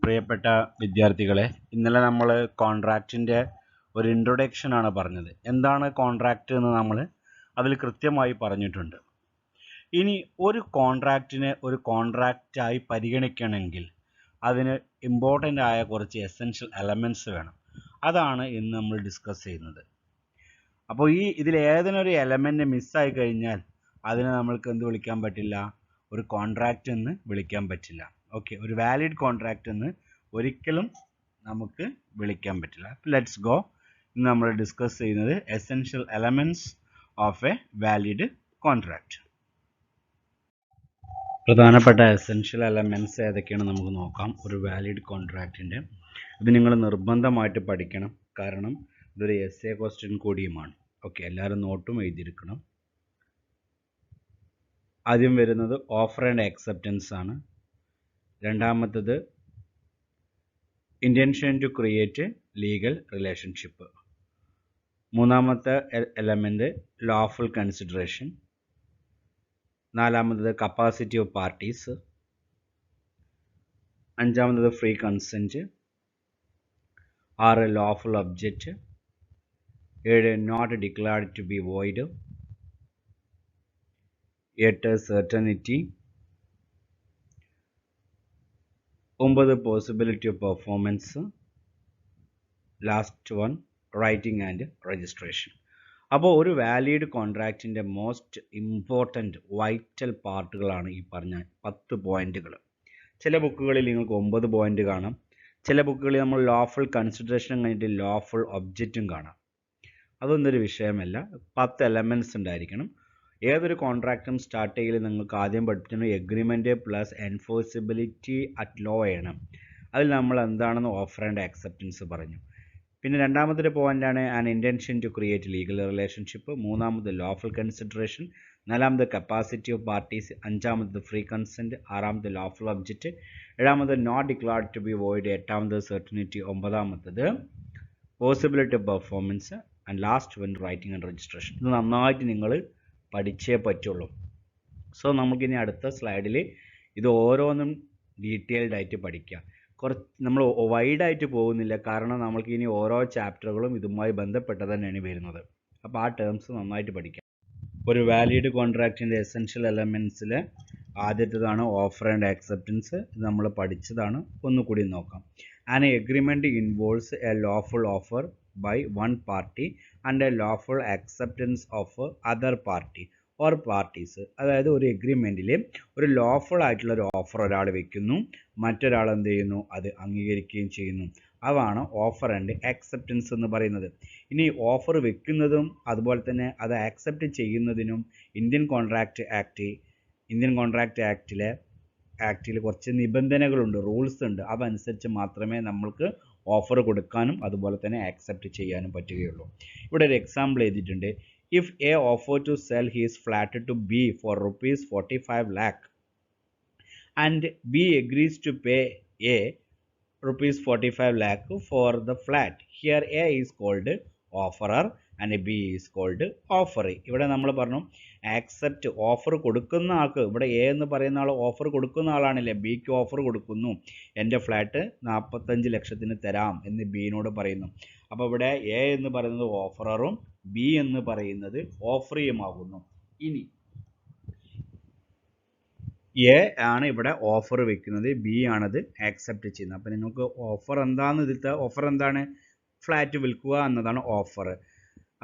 പ്രിയപ്പെട്ട വിദ്യാർത്ഥികളെ, ഇന്നലെ നമ്മൾ കോൺട്രാക്റ്റിൻ്റെ ഒരു ഇൻട്രൊഡക്ഷൻ ആണ് പറഞ്ഞത്. എന്താണ് കോൺട്രാക്റ്റ് എന്ന് നമ്മൾ അതിൽ കൃത്യമായി പറഞ്ഞിട്ടുണ്ട്. ഇനി ഒരു കോൺട്രാക്റ്റിനെ ഒരു കോൺട്രാക്റ്റായി പരിഗണിക്കണമെങ്കിൽ അതിന് ഇമ്പോർട്ടൻ്റ് ആയ കുറച്ച് എസെൻഷ്യൽ എലമെൻറ്റ്സ് വേണം. അതാണ് ഇന്ന് നമ്മൾ ഡിസ്കസ് ചെയ്യുന്നത്. അപ്പോൾ ഇതിൽ ഏതെങ്കിലും ഒരു എലമെൻറ്റ് മിസ്സായി കഴിഞ്ഞാൽ അതിനെ നമ്മൾക്ക് എന്ത് വിളിക്കാൻ പറ്റില്ല? ഒരു കോൺട്രാക്റ്റ് എന്ന് വിളിക്കാൻ പറ്റില്ല. ഓക്കെ, ഒരു വാലിഡ് കോൺട്രാക്റ്റ് എന്ന് ഒരിക്കലും നമുക്ക് വിളിക്കാൻ പറ്റില്ല. Let's go. ഇന്ന് നമ്മൾ ഡിസ്കസ് ചെയ്യുന്നത് essential elements of A valid contract. പ്രധാനപ്പെട്ട എസെൻഷ്യൽ എലമെൻറ്റ്സ് ഏതൊക്കെയാണ് നമുക്ക് നോക്കാം ഒരു വാലിഡ് കോൺട്രാക്റ്റിൻ്റെ. ഇത് നിങ്ങൾ നിർബന്ധമായിട്ട് പഠിക്കണം, കാരണം ഇതൊരു എസ്എ ക്വസ്റ്റ്യൻ കൂടിയുമാണ്. ഓക്കെ, എല്ലാവരും നോട്ടും എഴുതിയിരിക്കണം. ആദ്യം വരുന്നത് ഓഫർ ആൻഡ് അക്സെപ്റ്റൻസ് ആണ്. രണ്ടാമത്തത് intention to create legal relationship. മൂന്നാമത്തെ എലമെൻറ്റ് ലോഫുൾ കൺസിഡറേഷൻ. നാലാമത്തത് കപ്പാസിറ്റി ഓഫ് പാർട്ടീസ്. അഞ്ചാമത്തത് free consent. 6 lawful object. 7 not declared to be void. 8 certainty. 9 possibility of performance. Last one writing and registration. അപ്പോൾ ഒരു valid കോൺട്രാക്റ്റിൻ്റെ most important vital പാർട്ടുകളാണ് ഈ പറഞ്ഞ 10 പോയിന്റുകൾ. ചില ബുക്കുകളിൽ നിങ്ങൾക്ക് 9 പോയിന്റ് കാണാം. ചില ബുക്കുകളിൽ നമ്മൾ ലോഫുൾ കൺസിഡറേഷൻ കഴിഞ്ഞിട്ട് ലോഫുൾ ഒബ്ജക്റ്റും കാണാം. അതൊന്നും ഒരു വിഷയമല്ല. 10 എലമെൻറ്റ്സ് ഉണ്ടായിരിക്കണം. ഏതൊരു കോൺട്രാക്റ്റും സ്റ്റാർട്ട് ചെയ്യൽ നിങ്ങൾക്ക് ആദ്യം പഠിപ്പിക്കുന്ന agreement plus enforceability at law ചെയ്യണം. അതിൽ നമ്മൾ എന്താണെന്ന് ഓഫർ ആൻഡ് അക്സെപ്റ്റൻസ് പറഞ്ഞു. പിന്നെ രണ്ടാമത്തെ പോയിൻ്റാണ് an intention to create legal relationship. മൂന്നാമത് ലോഫുൾ കൺസിഡറേഷൻ. നാലാമത് കപ്പാസിറ്റി ഓഫ് പാർട്ടീസ്. അഞ്ചാമത് ഫ്രീ കൺസെൻറ്റ്. ആറാമത് ലോഫുൾ ഒബ്ജക്റ്റ്. ഏഴാമത് not declared to be void. എട്ടാമത് സെർട്ടനിറ്റി. ഒമ്പതാമത്തത് possibility of performance. And last one writing and registration. ഇത് നന്നായിട്ട് നിങ്ങൾ പഠിച്ചേ പറ്റുള്ളൂ. സോ നമുക്കിനി അടുത്ത സ്ലൈഡിൽ ഇത് ഓരോന്നും ഡീറ്റെയിൽഡ് ആയിട്ട് പഠിക്കാം. നമ്മൾ വൈഡായിട്ട് പോകുന്നില്ല, കാരണം നമ്മൾക്ക് ഇനി ഓരോ ചാപ്റ്ററുകളും ഇതുമായി ബന്ധപ്പെട്ട് തന്നെയാണ് വരുന്നത്. അപ്പോൾ ആ ടേംസ് നന്നായിട്ട് പഠിക്കാം. ഒരു വാലിഡ് കോൺട്രാക്റ്റിൻ്റെ എസെൻഷ്യൽ എലമെൻറ്റ്സിൽ ആദ്യത്തേതാണ് ഓഫർ ആൻഡ് അക്സെപ്റ്റൻസ്. ഇത് നമ്മൾ പഠിച്ചതാണ്, ഒന്നുകൂടി നോക്കാം. An agreement involves a lawful offer by one party and a lawful acceptance of other party or parties. അതായത് ഒരു എഗ്രിമെൻറ്റിൽ ഒരു ലോഫുൾ ആയിട്ടുള്ള ഒരു ഓഫർ ഒരാൾ വെക്കുന്നു, മറ്റൊരാൾ എന്ത് ചെയ്യുന്നു, അത് അംഗീകരിക്കുകയും ചെയ്യുന്നു. അതാണ് ഓഫർ ആൻഡ് അക്സെപ്റ്റൻസ് എന്ന് പറയുന്നത്. ഇനി ഓഫർ വെക്കുന്നതും അതുപോലെ തന്നെ അത് ആക്സെപ്റ്റ് ചെയ്യുന്നതിനും ഇന്ത്യൻ കോൺട്രാക്റ്റ് ആക്റ്റിൽ കുറച്ച് നിബന്ധനകളുണ്ട്, റൂൾസ് ഉണ്ട്. അതനുസരിച്ച് മാത്രമേ നമ്മൾക്ക് ഓഫർ കൊടുക്കാനും അതുപോലെ തന്നെ ആക്സെപ്റ്റ് ചെയ്യാനും പറ്റുകയുള്ളൂ. ഇവിടെ ഒരു എക്സാമ്പിൾ എഴുതിയിട്ടുണ്ട്. If A offered to sell his flat to B for rupees 45 lakh and B agrees to pay A rupees 45 lakh for the flat, here A is called offerer and B is called offeree. ഇവിടെ നമ്മൾ പറഞ്ഞു accept, offer കൊടുക്കുന്ന ആൾക്ക്, ഇവിടെ A എന്ന് പറയുന്ന ആൾ offer കൊടുക്കുന്ന ആളാണല്ലേ. ബിക്ക് ഓഫർ കൊടുക്കുന്നു, എൻ്റെ ഫ്ലാറ്റ് 45 ലക്ഷത്തിന് തരാം എന്ന് ബിനോട് പറയുന്നു. അപ്പോൾ ഇവിടെ എ എന്ന് പറയുന്നത് ഓഫററും ബി എന്ന് പറയുന്നത് ഓഫറിയുമാകുന്നു. ഇനി എ ആണ് ഇവിടെ ഓഫർ വെക്കുന്നത്, ബി ആണത് ആക്സെപ്റ്റ് ചെയ്യുന്നത്. അപ്പോൾ നിങ്ങൾക്ക് ഓഫർ എന്താണെന്ന് ഇതിലത്തെ ഓഫർ എന്താണ്? ഫ്ലാറ്റ് വിൽക്കുക എന്നതാണ് ഓഫർ.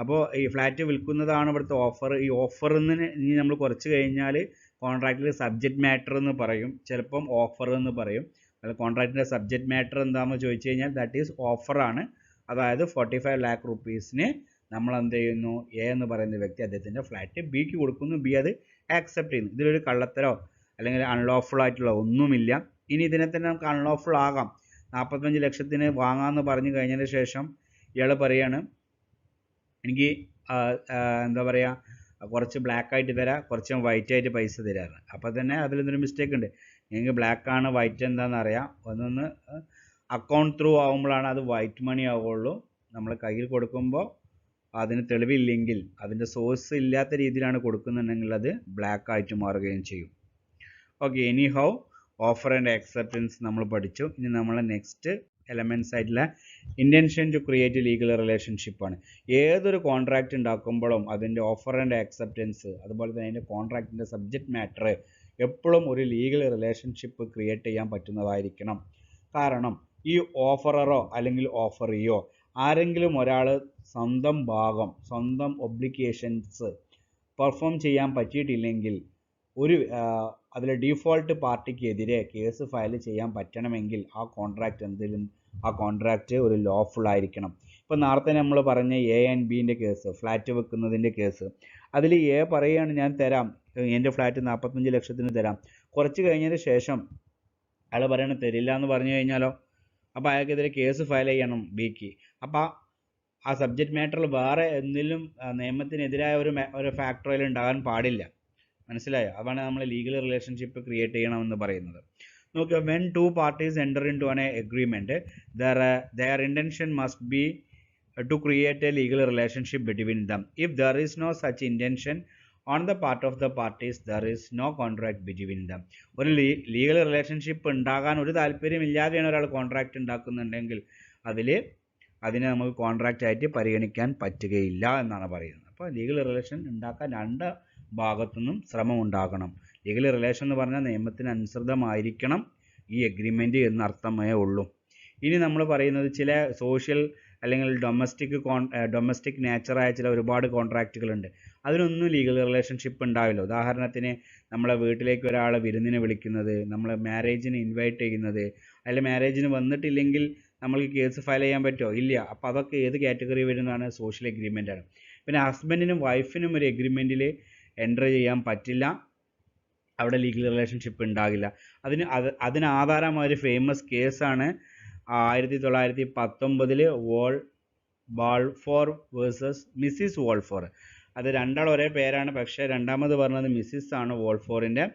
അപ്പോൾ ഈ ഫ്ലാറ്റ് വിൽക്കുന്നതാണ് ഇവിടുത്തെ ഓഫർ. ഈ ഓഫറിന് ഇനി നമ്മൾ കുറച്ച് കഴിഞ്ഞാൽ കോൺട്രാക്റ്റിൽ സബ്ജക്റ്റ് മാറ്റർ എന്ന് പറയും, ചിലപ്പം ഓഫർ എന്ന് പറയും. അത് കോൺട്രാക്റ്റിൻ്റെ സബ്ജക്റ്റ് മാറ്റർ എന്താണെന്ന് ചോദിച്ചു കഴിഞ്ഞാൽ ദാറ്റ് ഈസ് ഓഫറാണ്. അതായത് 45 lakh റുപ്പീസിന് നമ്മൾ എന്ത് ചെയ്യുന്നു, എ എന്ന് പറയുന്ന വ്യക്തി അദ്ദേഹത്തിൻ്റെ ഫ്ലാറ്റ് ബിക്ക് കൊടുക്കുന്നു, ബി അത് ആക്സെപ്റ്റ് ചെയ്യുന്നു. ഇതിലൊരു കള്ളത്തരോ അല്ലെങ്കിൽ അൺലോഫുൾ ആയിട്ടുള്ള ഒന്നുമില്ല. ഇനി ഇതിനെ തന്നെ നമുക്ക് അൺലോഫുൾ ആകാം. 45 ലക്ഷത്തിന് വാങ്ങാമെന്ന് പറഞ്ഞു കഴിഞ്ഞതിന് ശേഷം ഇയാൾ പറയാണ്, എനിക്ക് എന്താ പറയുക, കുറച്ച് ബ്ലാക്ക് ആയിട്ട് തരാം, കുറച്ച് വൈറ്റ് ആയിട്ട് പൈസ തരാറ്. അപ്പോൾ തന്നെ അതിലൊന്നൊരു മിസ്റ്റേക്ക് ഉണ്ട്. നിങ്ങൾക്ക് ബ്ലാക്ക് ആണ് വൈറ്റ് എന്താണെന്ന് അറിയാം. ഒന്നൊന്ന് അക്കൗണ്ട് ത്രൂ ആകുമ്പോഴാണ് അത് വൈറ്റ് മണി ആവുകയുള്ളൂ. നമ്മൾ കയ്യിൽ കൊടുക്കുമ്പോൾ അതിന് തെളിവില്ലെങ്കിൽ, അതിൻ്റെ സോഴ്സ് ഇല്ലാത്ത രീതിയിലാണ് കൊടുക്കുന്നുണ്ടെങ്കിൽ അത് ബ്ലാക്ക് ആയിട്ട് മാറുകയും ചെയ്യും. Okay, anyhow offer and acceptance നമ്മൾ പഠിച്ചു. ഇനി നമ്മൾ നെക്സ്റ്റ് എലമെൻറ്റ്സ് ആയിട്ടുള്ള intention to create legal relationship ആണ്. ഏതൊരു കോൺട്രാക്റ്റ് ഉണ്ടാക്കുമ്പോഴും അതിൻ്റെ ഓഫർ ആൻഡ് അക്സെപ്റ്റൻസ് അതുപോലെ തന്നെ അതിൻ്റെ കോൺട്രാക്റ്റിൻ്റെ സബ്ജക്റ്റ് മാറ്റർ എപ്പോഴും ഒരു ലീഗൽ റിലേഷൻഷിപ്പ് ക്രിയേറ്റ് ചെയ്യാൻ പറ്റുന്നതായിരിക്കണം. കാരണം ഈ ഓഫററോ അല്ലെങ്കിൽ ഓഫറിയോ ആരെങ്കിലും ഒരാൾ സ്വന്തം ഭാഗം സ്വന്തം ഒബ്ലിഗേഷൻസ് പെർഫോം ചെയ്യാൻ പറ്റിയിട്ടില്ലെങ്കിൽ ഒരു അതിലെ ഡീഫോൾട്ട് പാർട്ടിക്കെതിരെ കേസ് ഫയൽ ചെയ്യാൻ പറ്റണമെങ്കിൽ ആ കോൺട്രാക്റ്റ് ഒരു ലോഫുൾ ആയിരിക്കണം. ഇപ്പോൾ നേരത്തെ നമ്മൾ പറഞ്ഞ എ ആൻഡ് ബിൻ്റെ കേസ്, ഫ്ലാറ്റ് വെക്കുന്നതിൻ്റെ കേസ്, അതിൽ എ പറയുകയാണ് ഞാൻ തരാം, എൻ്റെ ഫ്ലാറ്റ് 45 ലക്ഷത്തിന് തരാം. കുറച്ച് കഴിഞ്ഞതിന് ശേഷം അയാൾ പറയണ തരില്ല എന്ന് പറഞ്ഞു കഴിഞ്ഞാലോ, അപ്പോൾ അയാൾക്കെതിരെ കേസ് ഫയൽ ചെയ്യണം ബിക്ക്. അപ്പോൾ ആ സബ്ജക്റ്റ് മാറ്ററിൽ വേറെ എന്തെങ്കിലും നിയമത്തിനെതിരായ ഒരു ഫാക്ടറിൽ ഉണ്ടാകാൻ പാടില്ല. മനസ്സിലായോ? അതാണ് നമ്മൾ ലീഗൽ റിലേഷൻഷിപ്പ് ക്രിയേറ്റ് ചെയ്യണമെന്ന് പറയുന്നത്. നോക്കുക, when two parties enter into an agreement their intention must be to create a legal relationship between them. If there is no such intention on the part of the parties, there is no contract between them. ഒരു legal relationship ഉണ്ടാകാൻ ഒരു താല്പര്യമില്ലാതെയാണ് ഒരാൾ contract ഉണ്ടാക്കുന്നുണ്ടെങ്കിൽ അതിനെ നമുക്ക് contract ആയിട്ട് പരിഗണിക്കാൻ പറ്റുകയില്ല എന്നാണ് പറയുന്നത്. അപ്പോൾ ലീഗൽ റിലേഷൻ ഉണ്ടാക്കാൻ രണ്ട് ഭാഗത്തുനിന്നും ശ്രമം ഉണ്ടാകണം. ലീഗൽ റിലേഷൻ എന്ന് പറഞ്ഞാൽ നിയമത്തിന് അനുസൃതമായിരിക്കണം ഈ എഗ്രിമെൻ്റ് എന്ന് അർത്ഥമേ ഉള്ളൂ. ഇനി നമ്മൾ പറയുന്നത് ചില സോഷ്യൽ അല്ലെങ്കിൽ ഡൊമസ്റ്റിക് നേച്ചറായ ചില ഒരുപാട് കോൺട്രാക്റ്റുകളുണ്ട്. അതിനൊന്നും ലീഗൽ റിലേഷൻഷിപ്പ് ഉണ്ടാവില്ല. ഉദാഹരണത്തിന് നമ്മളെ വീട്ടിലേക്ക് ഒരാളെ വിരുന്നിന് വിളിക്കുന്നത്, നമ്മളെ മാരേജിന് ഇൻവൈറ്റ് ചെയ്യുന്നത്, അതിൽ മാരേജിന് വന്നിട്ടില്ലെങ്കിൽ നമ്മൾക്ക് കേസ് ഫയൽ ചെയ്യാൻ പറ്റുമോ? ഇല്ല. അപ്പോൾ അതൊക്കെ ഏത് കാറ്റഗറി വരുന്നതാണ്? സോഷ്യൽ എഗ്രിമെൻ്റ് ആണ്. പിന്നെ ഹസ്ബൻഡിനും വൈഫിനും ഒരു എഗ്രിമെൻറ്റിൽ എൻ്റർ ചെയ്യാൻ പറ്റില്ല, അവിടെ ലീഗൽ റിലേഷൻഷിപ്പ് ഉണ്ടാകില്ല. അതിന് ആധാരമായ ഒരു ഫേമസ് കേസാണ് 1919 വാൾഫോർ വേഴ്സസ് മിസ്സിസ് വാൾഫോർ. അത് രണ്ടാളും ഒരേ പേരാണ്, പക്ഷേ രണ്ടാമത് പറഞ്ഞത് മിസ്സിസ് ആണ് വാൾഫോറിൻ്റെ.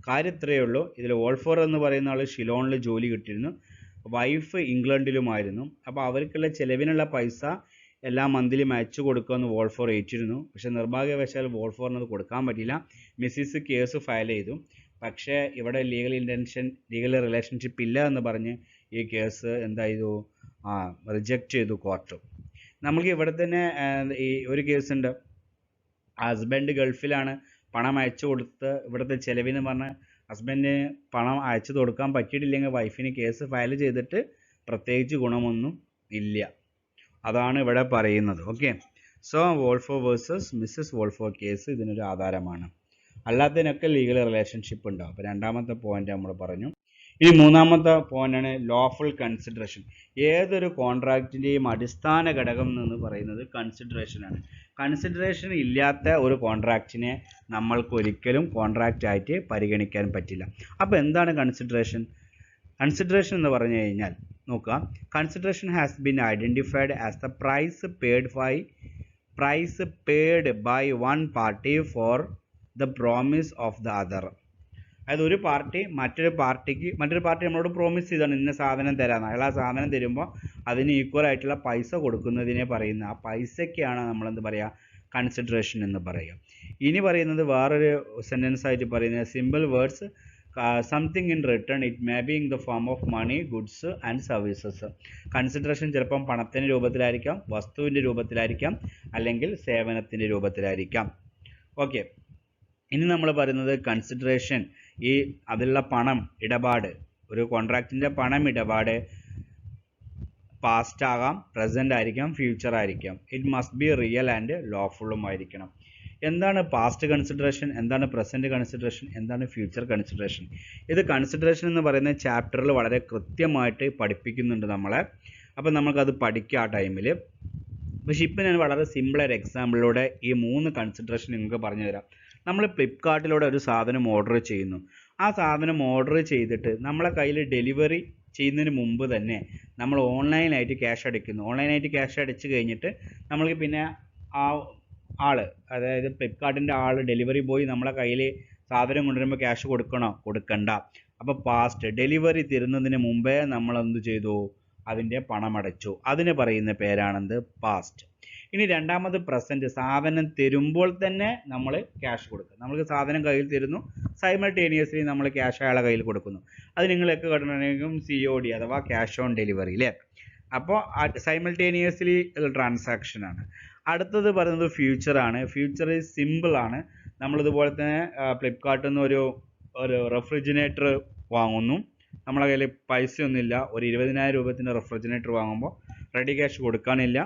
കാര്യം ഇത്രയേ ഉള്ളൂ. ഇതിൽ വാൾഫോർ എന്ന് പറയുന്ന ആൾ ഷിലോണിൽ ജോലി കിട്ടിയിരുന്നു, വൈഫ് ഇംഗ്ലണ്ടിലുമായിരുന്നു. അപ്പോൾ അവർക്കുള്ള ചിലവിനുള്ള പൈസ എല്ലാ മന്ത്ലിയും അയച്ചു കൊടുക്കുമെന്ന് വോൾഫോർ ഏറ്റിരുന്നു. പക്ഷേ നിർഭാഗ്യവശാൽ വോൾഫോറിന് അത് കൊടുക്കാൻ പറ്റില്ല. മിസ്സിസ് കേസ് ഫയൽ ചെയ്തു. പക്ഷേ ഇവിടെ ലീഗൽ റിലേഷൻഷിപ്പ് ഇല്ല എന്ന് പറഞ്ഞ് ഈ കേസ് എന്തായത് റിജക്റ്റ് ചെയ്തു കോർട്ട്. നമുക്ക് ഇവിടെ തന്നെ ഈ ഒരു കേസുണ്ട്. ഹസ്ബൻഡ് ഗൾഫിലാണ്, പണം അയച്ചു കൊടുത്ത് ഇവിടുത്തെ ചിലവിന് പറഞ്ഞ് ഹസ്ബൻഡിന് പണം അയച്ചു കൊടുക്കാൻ പറ്റിയിട്ടില്ലെങ്കിൽ വൈഫിന് കേസ് ഫയൽ ചെയ്തിട്ട് പ്രത്യേകിച്ച് ഗുണമൊന്നും ഇല്ല. അതാണ് ഇവിടെ പറയുന്നത്. Okay, so Wolfo versus Mrs Wolfo case ഇതിനൊരു ആധാരമാണ്. അല്ലാത്തതിനൊക്കെ ലീഗൽ റിലേഷൻഷിപ്പ് ഉണ്ടാവും. അപ്പോൾ രണ്ടാമത്തെ പോയിന്റ് നമ്മൾ പറഞ്ഞു. ഇനി മൂന്നാമത്തെ പോയിന്റാണ് ലോഫുൾ കൺസിഡറേഷൻ. ഏതൊരു കോൺട്രാക്റ്റിൻ്റെയും അടിസ്ഥാന ഘടകം എന്ന് പറയുന്നത് കൺസിഡറേഷനാണ്. കൺസിഡറേഷൻ ഇല്ലാത്ത ഒരു കോൺട്രാക്റ്റിനെ നമ്മൾക്ക് ഒരിക്കലും കോൺട്രാക്റ്റ് ആയിട്ട് പരിഗണിക്കാൻ പറ്റില്ല. അപ്പോൾ എന്താണ് കൺസിഡറേഷൻ? കൺസിഡറേഷൻ എന്ന് പറഞ്ഞു കഴിഞ്ഞാൽ നോക്കുക, consideration has been identified as the price paid by one party for the promise of the other. അതായത് ഒരു പാർട്ടി മറ്റൊരു പാർട്ടി നമ്മളോട് പ്രോമിസ് ചെയ്താണ് ഇന്ന സാധനം തരാമെന്ന്. അയാൾ ആ സാധനം തരുമ്പോൾ അതിന് ഈക്വൽ ആയിട്ടുള്ള പൈസ കൊടുക്കുന്നതിനെ പറയുന്ന ആ പൈസയ്ക്കാണ് നമ്മളെന്ത് പറയുക? കൺസിഡറേഷൻ എന്ന് പറയുക. ഇനി പറയുന്നത് വേറൊരു സെൻറ്റൻസ് ആയിട്ട് പറയുന്നത് simple words something in return it may be in the form of money, goods and services. Consideration ചിലപ്പം പണത്തിൻ്റെ രൂപത്തിലായിരിക്കാം, വസ്തുവിൻ്റെ രൂപത്തിലായിരിക്കാം, അല്ലെങ്കിൽ സേവനത്തിൻ്റെ രൂപത്തിലായിരിക്കാം. ഓക്കെ, ഇനി നമ്മൾ പറയുന്നത് കൺസിഡറേഷൻ അതിലുള്ള പണം ഇടപാട്, ഒരു കോൺട്രാക്റ്റിൻ്റെ പണം ഇടപാട് പാസ്റ്റ് ആകാം, പ്രസൻറ്റ് ആയിരിക്കാം, ഫ്യൂച്ചർ ആയിരിക്കാം. It must be real and ലോഫുള്ളും ആയിരിക്കണം. എന്താണ് പാസ്റ്റ് കൺസിഡറേഷൻ, എന്താണ് പ്രസൻറ്റ് കൺസിഡറേഷൻ, എന്താണ് ഫ്യൂച്ചർ കൺസിഡറേഷൻ? ഇത് കൺസിഡറേഷൻ എന്ന് പറയുന്ന ചാപ്റ്ററിൽ വളരെ കൃത്യമായിട്ട് പഠിപ്പിക്കുന്നുണ്ട് നമ്മളെ. അപ്പം നമുക്കത് പഠിക്കുക ആ ടൈമിൽ. പക്ഷേ ഇപ്പം ഞാൻ വളരെ സിമ്പിളായൊരു എക്സാമ്പിളിലൂടെ ഈ 3 കൺസിഡറേഷൻ നിങ്ങൾക്ക് പറഞ്ഞു തരാം. നമ്മൾ ഫ്ലിപ്കാർട്ടിലൂടെ ഒരു സാധനം ഓർഡർ ചെയ്യുന്നു. ആ സാധനം ഓർഡർ ചെയ്തിട്ട് നമ്മളെ കയ്യിൽ ഡെലിവറി ചെയ്യുന്നതിന് മുമ്പ് തന്നെ നമ്മൾ ഓൺലൈനായിട്ട് ക്യാഷ് അടയ്ക്കുന്നു. ഓൺലൈനായിട്ട് ക്യാഷ് അടച്ച് കഴിഞ്ഞിട്ട് നമ്മൾക്ക് പിന്നെ ആ അതായത് ഫ്ലിപ്കാർട്ടിൻ്റെ ഡെലിവറി ബോയ് നമ്മളെ കയ്യിൽ സാധനം കൊണ്ടുവരുമ്പോൾ ക്യാഷ് കൊടുക്കണോ? കൊടുക്കണ്ട. അപ്പോൾ പാസ്റ്റ് ഡെലിവറി തരുന്നതിന് മുമ്പേ നമ്മൾ എന്ത് ചെയ്തു? അതിൻ്റെ പണം അടച്ചു. അതിന് പറയുന്ന പേരാണെന്ത്? പാസ്റ്റ്. ഇനി രണ്ടാമത് പ്രസൻറ്റ്, സാധനം തരുമ്പോൾ തന്നെ നമ്മൾ ക്യാഷ് കൊടുക്കുക. നമുക്ക് സാധനം കയ്യിൽ തരുന്നു, സൈമൾട്ടേനിയസ്ലി നമ്മൾ ക്യാഷ് അയാളെ കയ്യിൽ കൊടുക്കുന്നു. അത് നിങ്ങളൊക്കെ കണ്ടിട്ടുണ്ടെങ്കിൽ COD അഥവാ ക്യാഷ് ഓൺ ഡെലിവറി അല്ലേ. അപ്പോൾ സൈമൾട്ടേനിയസ്ലി ട്രാൻസാക്ഷനാണ്. അടുത്തത് പറയുന്നത് ഫ്യൂച്ചറാണ്. ഫ്യൂച്ചർ സിമ്പിളാണ്. നമ്മളിതുപോലെ തന്നെ ഫ്ലിപ്കാർട്ടിൽ നിന്ന് ഒരു റെഫ്രിജറേറ്റർ വാങ്ങുന്നു. നമ്മളെ കയ്യിൽ പൈസയൊന്നുമില്ല. ഒരു 20,000 രൂപത്തിൻ്റെ റെഫ്രിജറേറ്റർ വാങ്ങുമ്പോൾ റെഡി ക്യാഷ് കൊടുക്കാനില്ല.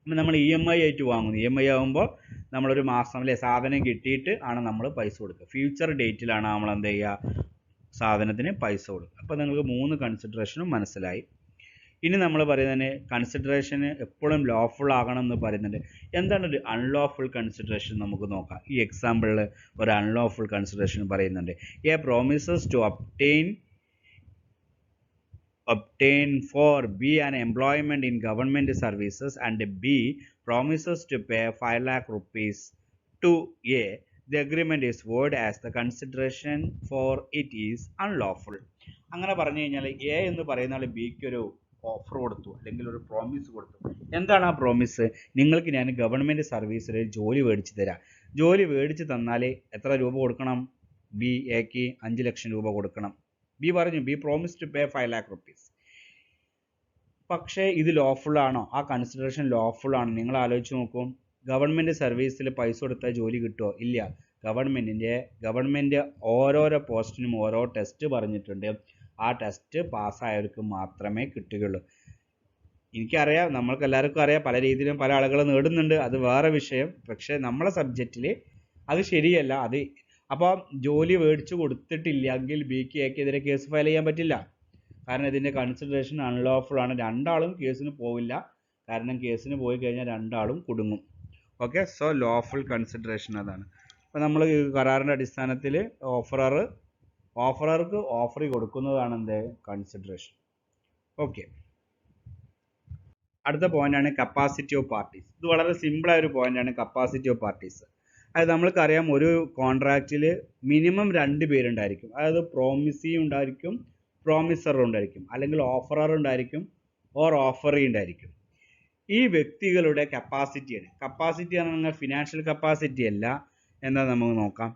നമ്മൾ EMI ആയിട്ട് വാങ്ങുന്നു. EMI ആകുമ്പോൾ നമ്മളൊരു മാസം അല്ലേ സാധനം കിട്ടിയിട്ട് ആണ് നമ്മൾ പൈസ കൊടുക്കുക. ഫ്യൂച്ചർ ഡേറ്റിലാണ് നമ്മൾ എന്ത് ചെയ്യുക, സാധനത്തിന് പൈസ കൊടുക്കുക. അപ്പോൾ നിങ്ങൾക്ക് 3 കൺസിഡറേഷനും മനസ്സിലായി. ഇനി നമ്മൾ പറയുന്നതിന് കൺസിഡറേഷന് എപ്പോഴും ലോഫുൾ ആകണം എന്ന് പറയുന്നുണ്ട്. എന്താണ് ഒരു അൺലോഫുൾ കൺസിഡറേഷൻ നമുക്ക് നോക്കാം. ഈ എക്സാമ്പിളിൽ ഒരു അൺലോഫുൾ കൺസിഡറേഷൻ പറയുന്നുണ്ട്. A promises to obtain for B an employment in government services and B promises to pay 5 lakh rupees to A. The agreement is void as the consideration for it is unlawful. അങ്ങനെ പറഞ്ഞു കഴിഞ്ഞാൽ A എന്ന് പറയുന്ന ആൾ ബിക്ക് ഒരു offer കൊടുത്തു, അല്ലെങ്കിൽ ഒരു പ്രോമിസ് കൊടുത്തു. എന്താണ് ആ പ്രോമിസ്? നിങ്ങൾക്ക് ഞാൻ ഗവൺമെൻറ് സർവീസിൽ ജോലി മേടിച്ച് തരാം. ജോലി മേടിച്ച് തന്നാൽ എത്ര രൂപ കൊടുക്കണം? എക്ക് 5 ലക്ഷം രൂപ കൊടുക്കണം. B promise to pay 5 lakh rupees. പക്ഷേ ഇത് ലോഫുൾ ആണോ? ആ കൺസിഡറേഷൻ ലോഫുൾ ആണ്. നിങ്ങൾ ആലോചിച്ച് നോക്കും, ഗവൺമെൻറ് സർവീസിൽ പൈസ കൊടുത്താൽ ജോലി കിട്ടുമോ? ഇല്ല. ഗവൺമെൻറ് ഓരോരോ പോസ്റ്റിനും ഓരോ ടെസ്റ്റ് പറഞ്ഞിട്ടുണ്ട്. ആ ടെസ്റ്റ് പാസ്സായവർക്ക് മാത്രമേ കിട്ടുകയുള്ളൂ. എനിക്കറിയാം, നമ്മൾക്ക് എല്ലാവർക്കും അറിയാം, പല രീതിയിലും പല ആളുകൾ നേടുന്നുണ്ട്, അത് വേറെ വിഷയം. പക്ഷേ നമ്മളെ സബ്ജക്റ്റിൽ അത് ശരിയല്ല. അപ്പോൾ ജോലി മേടിച്ചു കൊടുത്തിട്ടില്ലെങ്കിൽ ബിക്ക് എക്കെതിരെ കേസ് ഫയൽ ചെയ്യാൻ പറ്റില്ല. കാരണം ഇതിൻ്റെ കൺസിഡറേഷൻ അൺലോഫുൾ ആണ്. രണ്ടാളും കേസിന് പോവില്ല. കാരണം കേസിന് പോയി കഴിഞ്ഞാൽ രണ്ടാളും കുടുങ്ങും. ഓക്കെ, സോ ലോഫുൾ കൺസിഡറേഷൻ അതാണ്. അപ്പോൾ നമ്മൾ കരാറിൻ്റെ അടിസ്ഥാനത്തിൽ ഓഫറർക്ക് ഓഫർ കൊടുക്കുന്നതാണ് എന്ത് കൺസിഡറേഷൻ. ഓക്കെ, അടുത്ത പോയിന്റാണ് കപ്പാസിറ്റി ഓഫ് പാർട്ടീസ്. ഇത് വളരെ സിമ്പിളായ ഒരു പോയിന്റാണ് കപ്പാസിറ്റി ഓഫ് പാർട്ടീസ്. അതായത് നമ്മൾക്കറിയാം, ഒരു കോൺട്രാക്റ്റിൽ മിനിമം 2 പേരുണ്ടായിരിക്കും. അതായത് പ്രോമിസി ഉണ്ടായിരിക്കും, പ്രോമിസർ ഉണ്ടായിരിക്കും, അല്ലെങ്കിൽ ഓഫറർ ഉണ്ടായിരിക്കും, ഓഫറി ഉണ്ടായിരിക്കും. ഈ വ്യക്തികളുടെ കപ്പാസിറ്റിയാണ്. കപ്പാസിറ്റി എന്ന് പറഞ്ഞാൽ ഫിനാൻഷ്യൽ കപ്പാസിറ്റി അല്ല. എന്താ നമുക്ക് നോക്കാം.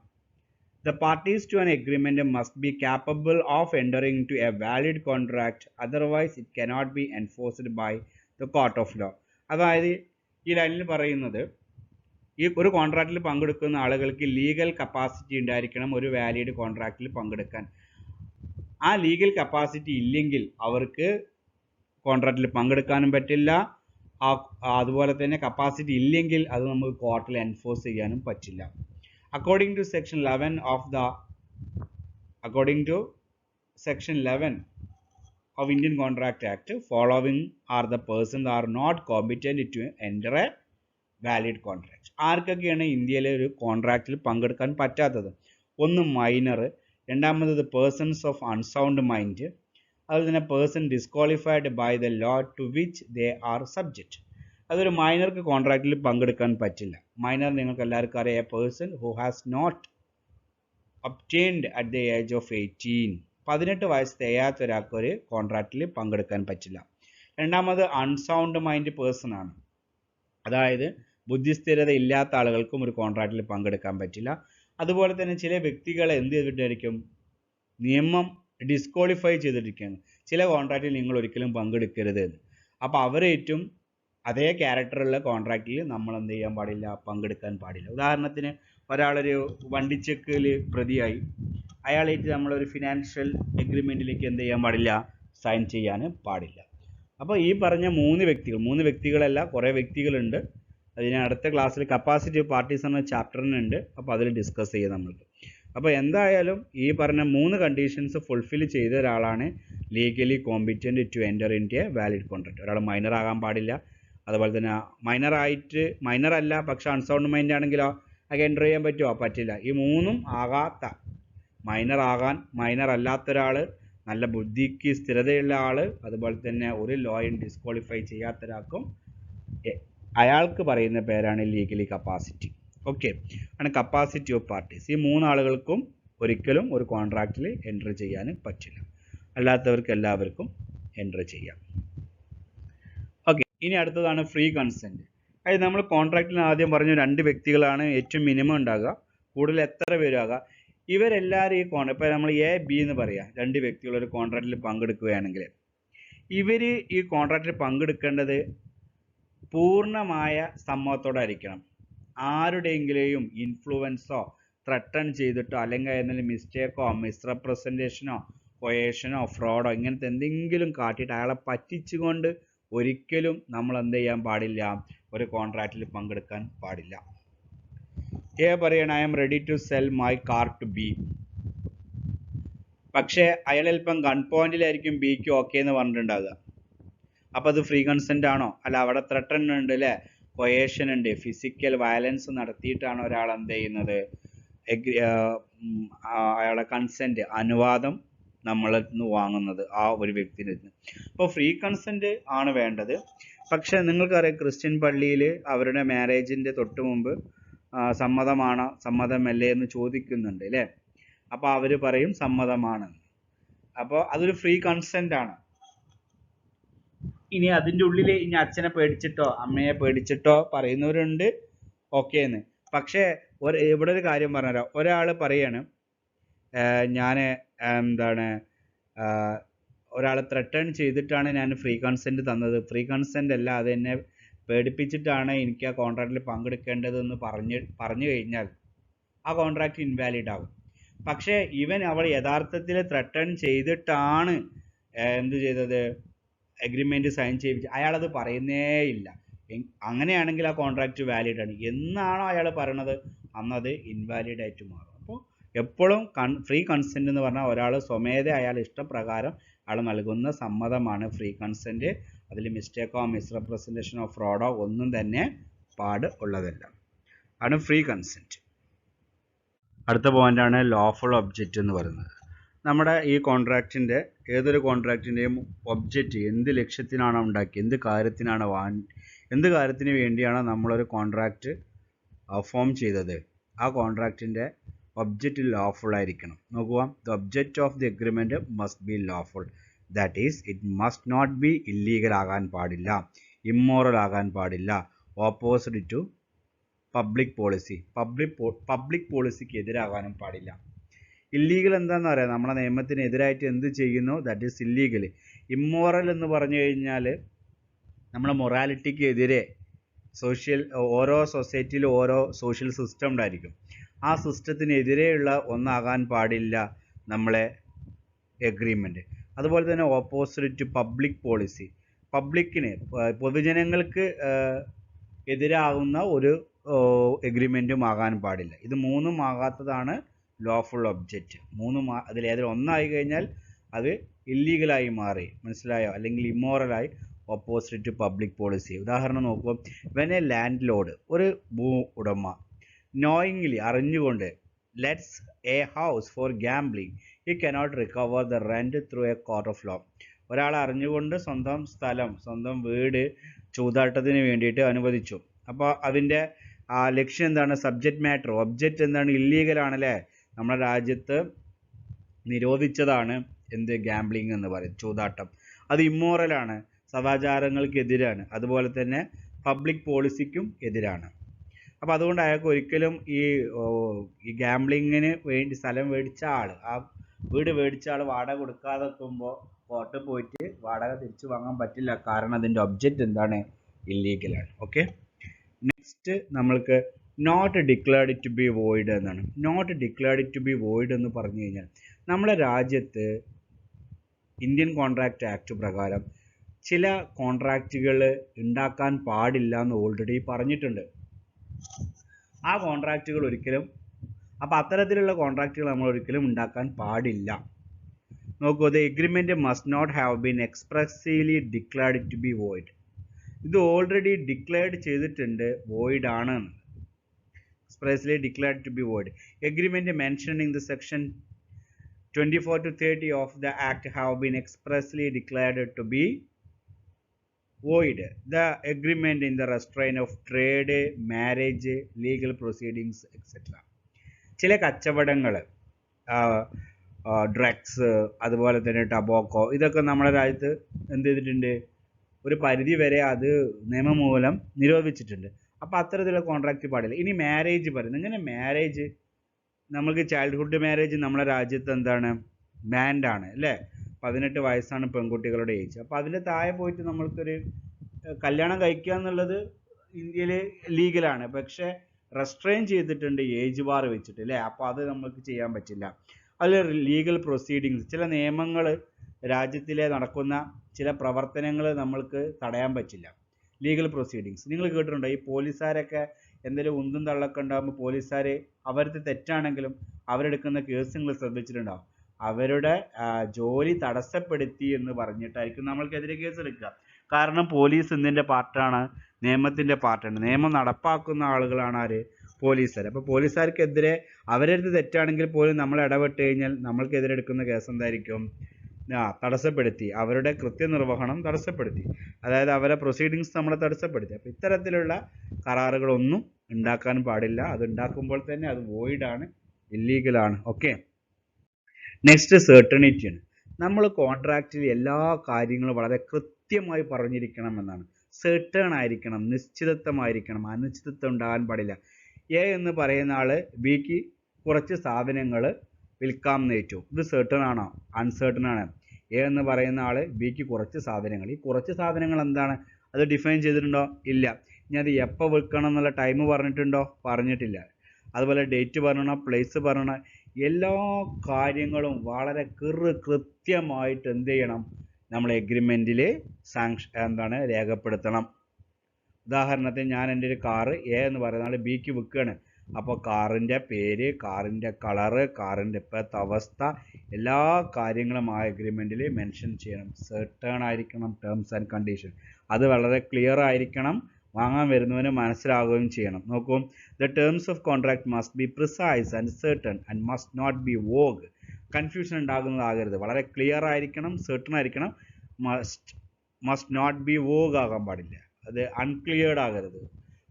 The parties to an agreement must be capable of entering into a valid contract, otherwise it cannot be enforced by the court of law. അതായത് ഈ ലൈനിൽ പറയുന്നത്, ഈ ഒരു കോൺട്രാക്റ്റിൽ പങ്കെടുക്കുന്ന ആളുകൾക്ക് ലീഗൽ കപ്പാസിറ്റി ഉണ്ടായിരിക്കണം ഒരു വാലിഡ് കോൺട്രാക്റ്റിൽ പങ്കെടുക്കാൻ. ആ ലീഗൽ കപ്പാസിറ്റി ഇല്ലെങ്കിൽ അവർക്ക് കോൺട്രാക്റ്റിൽ പങ്കെടുക്കാനും പറ്റില്ല. അതുപോലെ തന്നെ കപ്പാസിറ്റി ഇല്ലെങ്കിൽ അത് നമുക്ക് കോർട്ടിൽ എൻഫോഴ്സ് ചെയ്യാനും പറ്റില്ല. According to section 11 of Indian Contract Act, following are the persons are not competent to enter a valid contract. ആർക്കൊക്കെയാണ് ഇന്ത്യയിലെ ഒരു കോൺട്രാക്റ്റിൽ പങ്കെടുക്കാൻ പറ്റാത്തത്? ഒന്ന് മൈനർ, രണ്ടാമത് പേഴ്സൺസ് ഓഫ് അൺസൗണ്ട് മൈൻഡ്, അതുപോലെ തന്നെ person disqualified by the law to which they are subject. അതൊരു മൈനർക്ക് കോൺട്രാക്റ്റിൽ പങ്കെടുക്കാൻ പറ്റില്ല. മൈനർ നിങ്ങൾക്ക് എല്ലാവർക്കും അറിയാം, a person who has not obtained at the age of 18. 18 വയസ്സ് തികയാത്ത ഒരാൾക്ക് ഒരു കോൺട്രാക്റ്റിൽ പങ്കെടുക്കാൻ പറ്റില്ല. രണ്ടാമത് അൺസൗണ്ട് മൈൻഡ് പേഴ്സൺ ആണ്. അതായത് ബുദ്ധിസ്ഥിരത ഇല്ലാത്ത ആളുകൾക്കും ഒരു കോൺട്രാക്റ്റിൽ പങ്കെടുക്കാൻ പറ്റില്ല. അതുപോലെ തന്നെ ചില വ്യക്തികളെ എന്ത് ചെയ്തിട്ടായിരിക്കും, നിയമം ഡിസ്ക്വാളിഫൈ ചെയ്തിരിക്കുകയാണ്. ചില കോൺട്രാക്റ്റിൽ നിങ്ങൾ ഒരിക്കലും പങ്കെടുക്കരുത് എന്ന്. അപ്പോൾ അവരേറ്റും അതേ ക്യാരക്ടറുള്ള കോൺട്രാക്റ്റിൽ നമ്മൾ എന്ത് ചെയ്യാൻ പാടില്ല, പങ്കെടുക്കാൻ പാടില്ല. ഉദാഹരണത്തിന് ഒരാളൊരു വണ്ടിച്ചെക്കിൽ പ്രതിയായി, അയാളായിട്ട് നമ്മളൊരു ഫിനാൻഷ്യൽ എഗ്രിമെൻറ്റിലേക്ക് എന്ത് ചെയ്യാൻ പാടില്ല, സൈൻ ചെയ്യാൻ പാടില്ല. അപ്പോൾ ഈ പറഞ്ഞ 3 വ്യക്തികളല്ല, കുറേ വ്യക്തികളുണ്ട്. അതിന് അടുത്ത ക്ലാസ്സിൽ കപ്പാസിറ്റി ഓഫ് പാർട്ടീസ് എന്ന ചാപ്റ്ററിനുണ്ട്. അപ്പോൾ അതിൽ ഡിസ്കസ് ചെയ്യാം നമ്മൾക്ക്. അപ്പോൾ എന്തായാലും ഈ പറഞ്ഞ 3 കണ്ടീഷൻസ് ഫുൾഫിൽ ചെയ്ത ഒരാളാണ് legally competent to enter in a valid contract. ഒരാൾ മൈനർ ആകാൻ പാടില്ല. അതുപോലെ തന്നെ മൈനർ അല്ല പക്ഷെ അൺസൗണ്ട് മൈൻഡ് ആണെങ്കിലോ അത് എൻ്റർ ചെയ്യാൻ പറ്റുമോ? പറ്റില്ല. ഈ 3 ആകാത്ത, മൈനർ അല്ലാത്ത ഒരാൾ, നല്ല ബുദ്ധിക്ക് സ്ഥിരതയുള്ള ആൾ, അതുപോലെ തന്നെ ഒരു ലോയും ഡിസ്ക്വാളിഫൈ ചെയ്യാത്ത ഒരാൾക്കും അയാൾക്ക് പറയുന്ന പേരാണ് ലീഗലി കപ്പാസിറ്റി. ഓക്കെ, ആണ് കപ്പാസിറ്റി ഓഫ് പാർട്ടീസ്. ഈ 3 ആളുകൾക്കും ഒരിക്കലും ഒരു കോൺട്രാക്റ്റിൽ എൻ്റർ ചെയ്യാൻ പറ്റില്ല. അല്ലാത്തവർക്ക് എല്ലാവർക്കും എൻ്റർ ചെയ്യാം. ഓക്കെ, ഇനി അടുത്തതാണ് ഫ്രീ കൺസെൻറ്റ്. അത് നമ്മൾ കോൺട്രാക്റ്റിൽ ആദ്യം പറഞ്ഞു 2 വ്യക്തികളാണ് ഏറ്റവും മിനിമം ഉണ്ടാകുക, കൂടുതൽ എത്ര പേരാകുക. ഇവരെല്ലാവരും ഈ ഇപ്പോൾ നമ്മൾ എ ബി എന്ന് പറയാം, 2 വ്യക്തികൾ ഒരു കോൺട്രാക്റ്റിൽ പങ്കെടുക്കുകയാണെങ്കിൽ ഇവർ ഈ കോൺട്രാക്റ്റിൽ പങ്കെടുക്കേണ്ടത് പൂർണ്ണമായ സമ്മതത്തോടായിരിക്കണം. ആരുടെയെങ്കിലും ഇൻഫ്ലുവൻസോ ത്രട്ടൺ ചെയ്തിട്ടോ അല്ലെങ്കിൽ എന്തെങ്കിലും മിസ്റ്റേക്കോ മിസ്റെപ്രസെൻറ്റേഷനോ കൊയേഷനോ ഫ്രോഡോ ഇങ്ങനത്തെ എന്തെങ്കിലും കാട്ടിയിട്ട് അയാളെ പറ്റിച്ചുകൊണ്ട് ഒരിക്കലും നമ്മൾ എന്ത് ചെയ്യാൻ പാടില്ല, ഒരു കോൺട്രാക്റ്റിൽ പങ്കെടുക്കാൻ പാടില്ല. എ പറയണം I am ready to sell my car to B, പക്ഷേ അയാൾ ചിലപ്പം ഗൺ പോയിന്റിലായിരിക്കും ബിക്ക് ഓക്കെ എന്ന് പറഞ്ഞിട്ടുണ്ടാകുക. അപ്പോൾ അത് ഫ്രീ കൺസെൻ്റ് ആണോ? അല്ല, അവിടെ ത്രട്ടൺ ഉണ്ട് അല്ലേ, കൊയേഷൻ ഉണ്ട്, ഫിസിക്കൽ വയലൻസ് നടത്തിയിട്ടാണ് ഒരാൾ എന്ത് ചെയ്യുന്നത്, അയാളെ കൺസെൻറ്റ് അനുവാദം നമ്മളിൽ നിന്ന് വാങ്ങുന്നത് ആ ഒരു വ്യക്തിയിൽ നിന്ന്. അപ്പോൾ ഫ്രീ കൺസെൻറ്റ് ആണ് വേണ്ടത്. പക്ഷേ നിങ്ങൾക്കറിയാം ക്രിസ്ത്യൻ പള്ളിയിൽ അവരുടെ മാരേജിൻ്റെ തൊട്ട് മുമ്പ് സമ്മതമാണോ സമ്മതമല്ലേ എന്ന് ചോദിക്കുന്നുണ്ട് അല്ലേ. അപ്പോൾ അവർ പറയും സമ്മതമാണ്. അപ്പോൾ അതൊരു ഫ്രീ കൺസെൻ്റ് ആണ്. ഇനി അതിൻ്റെ ഉള്ളിൽ ഇനി അച്ഛനെ പേടിച്ചിട്ടോ അമ്മയെ പേടിച്ചിട്ടോ പറയുന്നവരുണ്ട് ഓക്കെ എന്ന്. പക്ഷേ ഇവിടെ ഒരു കാര്യം പറഞ്ഞുതരാം. ഒരാൾ പറയാണ് ഞാൻ എന്താണ് ഒരാൾ ത്രട്ടൺ ചെയ്തിട്ടാണ് ഞാൻ ഫ്രീ കൺസെൻറ്റ് തന്നത്, ഫ്രീ കൺസെൻ്റ് അല്ല, അത് എന്നെ പേടിപ്പിച്ചിട്ടാണ് എനിക്ക് ആ കോൺട്രാക്റ്റിൽ പങ്കെടുക്കേണ്ടതെന്ന് പറഞ്ഞു കഴിഞ്ഞാൽ ആ കോൺട്രാക്റ്റ് ഇൻവാലിഡ് ആകും. പക്ഷേ അവൾ യഥാർത്ഥത്തിൽ ത്രട്ടൺ ചെയ്തിട്ടാണ് എന്ത് ചെയ്തത്, അഗ്രിമെൻറ്റ് സൈൻ ചെയ്യിപ്പിച്ച്, അയാളത് പറയുന്നേ ഇല്ല. അങ്ങനെയാണെങ്കിൽ ആ കോൺട്രാക്റ്റ് വാലിഡ് ആണ്. എന്നാണോ അയാൾ പറയണത് അന്നത് ഇൻവാലിഡ് ആയിട്ട് മാറും. അപ്പോൾ എപ്പോഴും ഫ്രീ കൺസെൻറ്റ് എന്ന് പറഞ്ഞാൽ ഒരാൾ സ്വമേധ അയാൾ ഇഷ്ടപ്രകാരം അയാൾ നൽകുന്ന സമ്മതമാണ് ഫ്രീ കൺസെൻറ്റ്. അതിൽ മിസ്റ്റേക്കോ മിസ്റെപ്രസെൻറ്റേഷനോ ഫ്രോഡോ ഒന്നും തന്നെ ഉള്ളതല്ല, ആണ് ഫ്രീ കൺസെൻറ്റ്. അടുത്ത പോയിൻ്റാണ് ലോഫുൾ ഒബ്ജക്റ്റ് എന്ന് പറയുന്നത്. നമ്മുടെ ഈ കോൺട്രാക്റ്റിൻ്റെ ഏതൊരു കോൺട്രാക്റ്റിൻ്റെയും ഒബ്ജക്റ്റ് എന്ത് ലക്ഷ്യത്തിനാണ് ഉണ്ടാക്കിയത്, എന്ത് കാര്യത്തിന് വേണ്ടിയാണ് നമ്മളൊരു കോൺട്രാക്റ്റ് ഫോം ചെയ്തത്, ആ കോൺട്രാക്റ്റിൻ്റെ ഒബ്ജക്റ്റ് ലോഫുൾ ആയിരിക്കണം. നോക്കുക, the object of the agreement must be lawful, that is it must not be illegal ആകാൻ പാടില്ല, ഇമ്മോറൽ ആകാൻ പാടില്ല, opposite to public policy, public പോളിസിക്ക് എതിരാകാനും പാടില്ല. ഇല്ലീഗൽ എന്താണെന്ന് പറയാം, നമ്മുടെ നിയമത്തിനെതിരായിട്ട് എന്ത് ചെയ്യുന്നു, ദാറ്റ് ഈസ് ഇല്ലീഗൽ. ഇമ്മോറൽ എന്ന് പറഞ്ഞു കഴിഞ്ഞാൽ നമ്മുടെ മൊറാലിറ്റിക്ക് എതിരെ ഓരോ സൊസൈറ്റിയിലും ഓരോ സോഷ്യൽ സിസ്റ്റം ഉണ്ടായിരിക്കും. ആ സിസ്റ്റത്തിനെതിരെയുള്ള ഒന്നാകാൻ പാടില്ല നമ്മളെ എഗ്രിമെൻറ്റ്. അതുപോലെ തന്നെ ഓപ്പോസിറ്റ് ടു പബ്ലിക് പോളിസി, പൊതുജനങ്ങൾക്ക് എതിരാകുന്ന ഒരു എഗ്രിമെൻറ്റും ആകാൻ പാടില്ല. ഇത് മൂന്നും ആകാത്തതാണ് ലോഫുൾ ഒബ്ജക്റ്റ്. അതിലേതൊരു ഒന്നായി കഴിഞ്ഞാൽ അത് ഇല്ലീഗലായി മാറി, മനസ്സിലായോ, അല്ലെങ്കിൽ ഇമ്മോറലായി, ഓപ്പോസിറ്റ് ടു പബ്ലിക് പോളിസി. ഉദാഹരണം നോക്കുക, വെൻ എ ലാൻഡ് ലോഡ്, ഒരു ഉടമ നോയിങ്ലി അറിഞ്ഞുകൊണ്ട് lets a house for gambling he cannot recover the rent through a court of law. ഒരാൾ അറിഞ്ഞുകൊണ്ട് സ്വന്തം സ്ഥലം, സ്വന്തം വീട് ചൂതാട്ടത്തിന് വേണ്ടിയിട്ട് അനുവദിച്ചു. അപ്പോൾ അതിൻ്റെ ലക്ഷ്യം എന്താണ്, സബ്ജക്റ്റ് മാറ്റർ, ഒബ്ജക്റ്റ് എന്താണ്, ഇല്ലീഗലാണല്ലേ, നമ്മുടെ രാജ്യത്ത് നിരോധിച്ചതാണ് എന്ത്, ഗാംബ്ലിംഗ് എന്ന് പറയും, ചൂതാട്ടം. അത് ഇമ്മോറലാണ്, സദാചാരങ്ങൾക്കെതിരാണ്, അതുപോലെ തന്നെ പബ്ലിക് പോളിസിക്കും എതിരാണ്. അപ്പോൾ അതുകൊണ്ട് അയാൾക്ക് ഒരിക്കലും ഈ ഗാംബ്ലിങ്ങിന് വേണ്ടി സ്ഥലം മേടിച്ച ആൾ, ആ വീട് മേടിച്ച ആൾ വാടക കൊടുക്കാതെ എത്തുമ്പോൾ കോർട്ടിൽ പോയിട്ട് വാടക തിരിച്ചു വാങ്ങാൻ പറ്റില്ല, കാരണം അതിൻ്റെ ഒബ്ജക്റ്റ് എന്താണ്, ഇല്ലീഗലാണ്. ഓക്കെ, നെക്സ്റ്റ് നമ്മൾക്ക് not declared to be void എന്നാണ്. Not declared to be void എന്ന് പറഞ്ഞു കഴിഞ്ഞാൽ നമ്മുടെ രാജ്യത്ത് ഇന്ത്യൻ കോൺട്രാക്റ്റ് ആക്ട് പ്രകാരം ചില കോൺട്രാക്റ്റുകൾ ഉണ്ടാക്കാൻ പാടില്ല എന്ന് ഓൾറെഡി പറഞ്ഞിട്ടുണ്ട്. ആ കോൺട്രാക്റ്റുകൾ ഒരിക്കലും, അപ്പോൾ അത്തരത്തിലുള്ള കോൺട്രാക്റ്റുകൾ നമ്മൾ ഒരിക്കലും ഉണ്ടാക്കാൻ പാടില്ല. നോക്കൂ, the agreement must not have been expressly declared to be void. ഇത് ഓൾറെഡി ഡിക്ലെയർഡ് ചെയ്തിട്ടുണ്ട് വോയിഡ് ആണ്, expressly declared to be void. Agreement mentioned in the section 24 to 30 of the act have been expressly declared to be void. The agreement in the restraint of trade, marriage, legal proceedings, etc. ചില കച്ചവടങ്ങൾ, drugs, അതുപോലെ തന്നെ ടബാക്കോ, ഇതൊക്കെ നമ്മുടെ രാജ്യത്ത് എന്ത് ചെയ്തിട്ടുണ്ട്, ഒരു പരിധി വരെ അത് നിയമം മൂലം നിരോധിച്ചിട്ടുണ്ട്. അപ്പോൾ അത്തരത്തിലുള്ള കോൺട്രാക്റ്റ് പാടില്ല. ഇനി മാരേജ് പറയുന്നത് ഇങ്ങനെ മാരേജ് നമുക്ക് ചൈൽഡ്ഹുഡ് മാരേജ് നമ്മുടെ രാജ്യത്ത് എന്താണ് ബാൻഡാണ് അല്ലേ. 18 വയസ്സാണ് പെൺകുട്ടികളുടെ ഏജ്. അപ്പോൾ അതിൻ്റെ താഴെ പോയിട്ട് നമ്മൾക്കൊരു കല്യാണം കഴിക്കുക എന്നുള്ളത് ഇന്ത്യയിൽ ലീഗലാണ്. പക്ഷേ റെസ്ട്രെയിൻ ചെയ്തിട്ടുണ്ട് ഏജ് ബാർ വെച്ചിട്ട് അല്ലേ. അപ്പോൾ അത് നമുക്ക് ചെയ്യാൻ പറ്റില്ല. അതിൽ ലീഗൽ പ്രൊസീഡിങ്സ് ചില നിയമങ്ങൾ രാജ്യത്തിലെ നടക്കുന്ന ചില പ്രവർത്തനങ്ങൾ നമ്മൾക്ക് തടയാൻ പറ്റില്ല. ലീഗൽ പ്രൊസീഡിങ്സ് നിങ്ങൾ കേട്ടിട്ടുണ്ടോ? ഈ പോലീസുകാരൊക്കെ എന്തെങ്കിലും ഉന്തും തള്ളൊക്കെ ഉണ്ടാകുമ്പോൾ പോലീസുകാർ അവരുടെ തെറ്റാണെങ്കിലും അവരെടുക്കുന്ന കേസ് നിങ്ങൾ ശ്രദ്ധിച്ചിട്ടുണ്ടാവും. അവരുടെ ജോലി തടസ്സപ്പെടുത്തി എന്ന് പറഞ്ഞിട്ടായിരിക്കും നമ്മൾക്കെതിരെ കേസ് എടുക്കുക. കാരണം പോലീസ് ഇതിൻ്റെ പാർട്ടാണ്, നിയമത്തിൻ്റെ പാർട്ടാണ്. നിയമം നടപ്പാക്കുന്ന ആളുകളാണ് ആര്? പോലീസുകാർ. അപ്പോൾ പോലീസുകാർക്കെതിരെ അവരടുത്ത് തെറ്റാണെങ്കിൽ പോലും നമ്മൾ ഇടപെട്ട് കഴിഞ്ഞാൽ നമ്മൾക്കെതിരെ എടുക്കുന്ന കേസ് എന്തായിരിക്കും? തടസ്സപ്പെടുത്തി, അവരുടെ കൃത്യനിർവഹണം തടസ്സപ്പെടുത്തി, അതായത് അവരുടെ പ്രൊസീഡിങ്സ് നമ്മളെ തടസ്സപ്പെടുത്തി. അപ്പോൾ ഇത്തരത്തിലുള്ള കരാറുകളൊന്നും ഉണ്ടാക്കാൻ പാടില്ല. അത് ഉണ്ടാക്കുമ്പോൾ തന്നെ അത് വോയിഡാണ്, ഇല്ലീഗലാണ്. ഓക്കെ. നെക്സ്റ്റ് സെർട്ടണിറ്റിയാണ്. നമ്മൾ കോൺട്രാക്റ്റിൽ എല്ലാ കാര്യങ്ങളും വളരെ കൃത്യമായി പറഞ്ഞിരിക്കണം എന്നാണ്. സെർട്ടൺ ആയിരിക്കണം, നിശ്ചിതത്വമായിരിക്കണം, അനിശ്ചിതത്വം ഉണ്ടാകാൻ പാടില്ല. എ എന്ന് പറയുന്ന ആൾ ബിക്ക് കുറച്ച് സാധനങ്ങൾ വിൽക്കാം നേറ്റു. ഇത് സെർട്ടൺ ആണോ? അൺസെർട്ടൺ ആണ്. എ എന്ന് പറയുന്ന ആൾ ബിക്ക് കുറച്ച് സാധനങ്ങൾ, ഈ കുറച്ച് സാധനങ്ങൾ എന്താണ്? അത് ഡിഫൈൻ ചെയ്തിട്ടുണ്ടോ? ഇല്ല. ഇനി അത് എപ്പോൾ വിൽക്കണം എന്നുള്ള ടൈം പറഞ്ഞിട്ടുണ്ടോ? പറഞ്ഞിട്ടില്ല. അതുപോലെ ഡേറ്റ് പറഞ്ഞണോ, പ്ലേസ് പറഞ്ഞണോ, എല്ലാ കാര്യങ്ങളും വളരെ കൃത്യമായിട്ട് എന്ത് ചെയ്യണം? നമ്മൾ എഗ്രിമെൻറ്റിൽ രേഖപ്പെടുത്തണം. ഉദാഹരണത്തിന് ഞാൻ എൻ്റെ ഒരു കാറ് എ എന്ന് പറയുന്ന ആൾ ബിക്ക് വിൽക്കുകയാണ്. അപ്പോൾ കാറിൻ്റെ പേര്, കാറിൻ്റെ കളറ്, കാറിൻ്റെ ഇപ്പോഴത്തെ അവസ്ഥ, എല്ലാ കാര്യങ്ങളും ആ എഗ്രിമെൻറ്റിൽ മെൻഷൻ ചെയ്യണം. സെർട്ടൺ ആയിരിക്കണം ടേംസ് ആൻഡ് കണ്ടീഷൻ. അത് വളരെ ക്ലിയർ ആയിരിക്കണം, വാങ്ങാൻ വരുന്നവന് മനസ്സിലാവുകയും ചെയ്യണം. നോക്കൂ, the terms of contract must be precise and certain and must not be vague. Confusion ഉണ്ടാകുന്നതാകരുത്. വളരെ ക്ലിയർ ആയിരിക്കണം, സെർട്ടൺ ആയിരിക്കണം. മസ്റ്റ് നോട്ട് ബി വോഗ് ആകാൻ പാടില്ല. അത് അൺക്ലിയർഡ് ആകരുത്,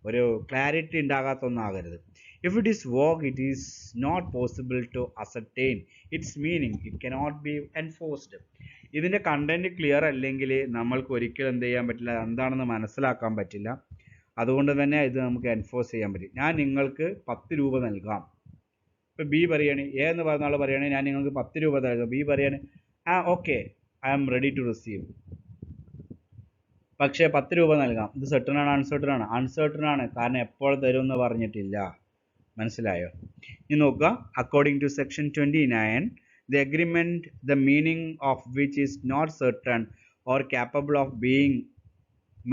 ഒരു ക്ലാരിറ്റി ഉണ്ടാകാത്ത ഒന്നാകരുത്. If it is vague, it is not possible to ascertain its meaning. It cannot be enforced. ഇതിൻ്റെ കണ്ടന്റ് ക്ലിയർ അല്ലെങ്കിൽ നമ്മൾക്ക് ഒരിക്കലും എന്ത് ചെയ്യാൻ പറ്റില്ല, എന്താണെന്ന് മനസ്സിലാക്കാൻ പറ്റില്ല. അതുകൊണ്ട് തന്നെ ഇത് നമുക്ക് എൻഫോഴ്സ് ചെയ്യാൻ പറ്റും. ഞാൻ നിങ്ങൾക്ക് 10 രൂപ നൽകാം. ഇപ്പോൾ ബി പറയാണ്, എ എന്ന് പറയുന്ന ആൾ പറയുകയാണ് ഞാൻ നിങ്ങൾക്ക് 10 രൂപ നൽകാം. ബി പറയാണ് okay, I am ready to receive. പക്ഷേ 10 രൂപ നൽകാം. ഇത് സെർട്ടൺ ആണ് അൺസെർട്ടൺ ആണ്? അൺസെർട്ടൺ ആണ്, കാരണം എപ്പോൾ തരും എന്ന് പറഞ്ഞിട്ടില്ല. മനസ്സിലായോ? ഇനി നോക്കുക, according to section 29, the agreement the meaning of which is not certain or capable of being